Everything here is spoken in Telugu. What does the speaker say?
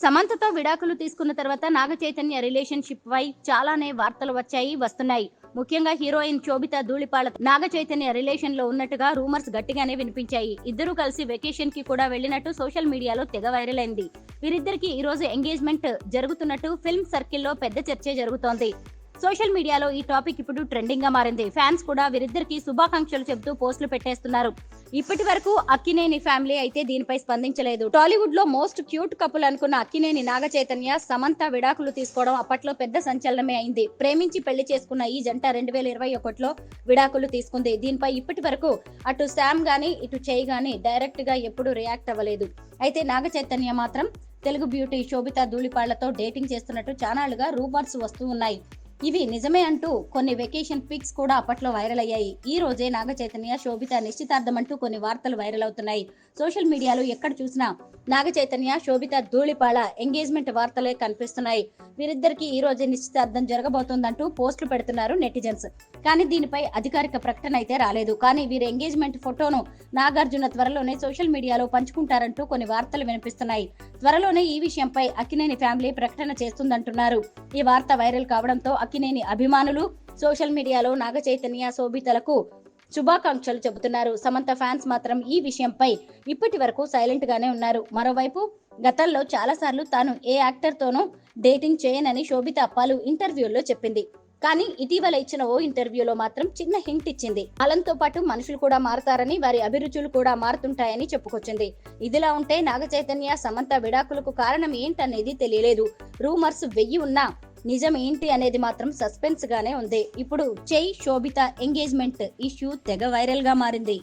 సమంతతో విడాకులు తీసుకున్న తర్వాత నాగ చైతన్య రిలేషన్షిప్ పై చాలానే వార్తలు వస్తున్నాయి. ముఖ్యంగా హీరోయిన్ శోభిత ధూళిపాళ నాగ చైతన్య రిలేషన్ లో ఉన్నట్టుగా రూమర్స్ గట్టిగానే వినిపించాయి. ఇద్దరు కలిసి వెకేషన్ కి కూడా వెళ్లినట్టు సోషల్ మీడియాలో తెగ వైరల్ అయింది. వీరిద్దరికి ఈ రోజు ఎంగేజ్మెంట్ జరుగుతున్నట్టు ఫిల్మ్ సర్కిల్లో పెద్ద చర్చే జరుగుతోంది. సోషల్ మీడియాలో ఈ టాపిక్ ఇప్పుడు ట్రెండింగ్ గా మారింది. ఫ్యాన్స్ కూడా వీరిద్దరికి శుభాకాంక్షలు చెబుతూ పోస్టులు పెట్టేస్తున్నారు. ఇప్పటి వరకు అక్కినేని ఫ్యామిలీ అయితే దీనిపై స్పందించలేదు. టాలీవుడ్ లో మోస్ట్ క్యూట్ కపుల్ అనుకున్న అక్కినేని నాగ చైతన్య సమంత విడాకులు తీసుకోవడం అప్పట్లో పెద్ద సంచలనమే అయింది. ప్రేమించి పెళ్లి చేసుకున్న ఈ జంట 2021లో విడాకులు తీసుకుంది. దీనిపై ఇప్పటి వరకు అటు శామ్ గానీ ఇటు చేయి గానీ డైరెక్ట్ గా ఎప్పుడు రియాక్ట్ అవ్వలేదు. అయితే నాగ చైతన్య మాత్రం తెలుగు బ్యూటీ శోభిత ధూళిపాళ్లతో డేటింగ్ చేస్తున్నట్టు చానాళ్లుగా రూమర్స్ వస్తూ ఉన్నాయి. ఇవి నిజమే అంటూ కొన్ని వెకేషన్ పిక్స్ కూడా అప్పట్లో వైరల్ అయ్యాయి. ఈ రోజే నాగ చైతన్య శోభిత నిశ్చితార్థం అంటూ కొన్ని వార్తలు వైరల్ అవుతున్నాయి. సోషల్ మీడియాలో ఎక్కడ చూసినా నాగ చైతన్య శోభిత ధూళిపాళ ఎంగేజ్మెంట్ వార్తలే కనిపిస్తున్నాయి. వీరిద్దరికి ఈ రోజే నిశ్చితార్థం జరగబోతోందంటూ పోస్టులు పెడుతున్నారు నెటిజన్స్. కానీ దీనిపై అధికారిక ప్రకటన అయితే రాలేదు. కానీ వీరి ఎంగేజ్మెంట్ ఫోటోను నాగార్జున త్వరలోనే సోషల్ మీడియాలో పంచుకుంటారంటూ కొన్ని వార్తలు వినిపిస్తున్నాయి. త్వరలోనే ఈ విషయంపై అక్కినేని ఫ్యామిలీ ప్రకటన చేస్తుందంటున్నారు. ఈ వార్త వైరల్ కావడంతో అక్కినేని అభిమానులు సోషల్ మీడియాలో నాగ చైతన్య శోభితలకు శుభాకాంక్షలు చెబుతున్నారు. సమంత ఫ్యాన్స్ మాత్రం ఈ విషయంపై ఇప్పటి వరకు సైలెంట్ గానే ఉన్నారు. మరోవైపు గతంలో చాలాసార్లు తాను ఏ యాక్టర్ తోనూ డేటింగ్ చేయనని శోభిత పలు ఇంటర్వ్యూల్లో చెప్పింది. కానీ ఇటీవల ఇచ్చిన ఓ ఇంటర్వ్యూలో మాత్రం చిన్న హింట్ ఇచ్చింది. కాలంతో పాటు మనుషులు కూడా మారతారని, వారి అభిరుచులు కూడా మారుతుంటాయని చెప్పుకొచ్చింది. ఇదిలా ఉంటే నాగ చైతన్య సమంత విడాకులకు కారణం ఏంటనేది తెలియలేదు. రూమర్స్ 1000 ఉన్నా నిజం ఏంటి అనేది మాత్రం సస్పెన్స్ గానే ఉంది. ఇప్పుడు శోభిత ఎంగేజ్మెంట్ ఇష్యూ తెగ వైరల్ గా మారింది.